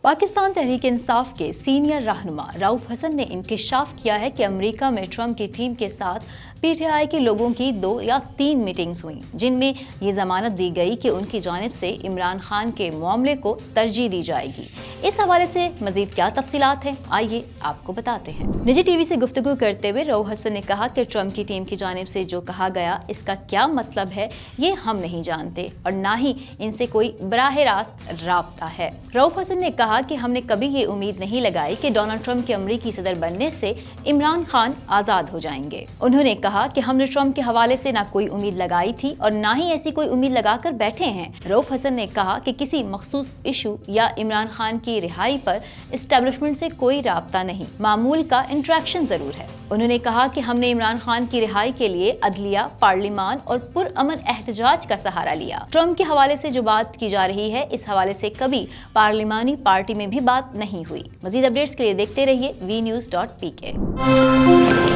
पाकिस्तान तहरीक इंसाफ के सीनियर रहनुमा रऊफ हसन ने इंकशाफ किया है कि अमेरिका में ट्रंप की टीम के साथ पीटीआई के लोगों की 2 या 3 मीटिंग्स हुई, जिनमें ये जमानत दी गई कि उनकी जानिब से इमरान खान के मामले को तरजीह दी जाएगी। इस हवाले से मजीद क्या तफसीलात हैं, आइए आपको बताते हैं। निजी टीवी से गुफ्तगू करते हुए रऊफ हसन ने कहा कि ट्रंप की टीम की जानिब से जो कहा गया इसका क्या मतलब है ये हम नहीं जानते और ना ही इनसे कोई बराह रास्त राब्ता है। रऊफ हसन ने कहा कि हमने कभी ये उम्मीद नहीं लगाई कि डोनाल्ड ट्रंप के अमरीकी सदर बनने से इमरान खान आज़ाद हो जाएंगे। उन्होंने कहा कि हमने ट्रंप के हवाले से ना कोई उम्मीद लगाई थी और ना ही ऐसी कोई उम्मीद लगाकर बैठे हैं। रऊफ हसन ने कहा कि किसी मखसूस इशू या इमरान खान की रिहाई पर एस्टेब्लिशमेंट से कोई राब्ता नहीं, मामूल का इंटरेक्शन जरूर है। उन्होंने कहा कि हमने इमरान खान की रिहाई के लिए अदलिया, पार्लिमान और पुरअमन एहतजाज का सहारा लिया। ट्रंप के हवाले से जो बात की जा रही है इस हवाले से कभी पार्लिमानी पार्टी में भी बात नहीं हुई। मजीद अपडेट्स के लिए देखते रहिए vnews.pk।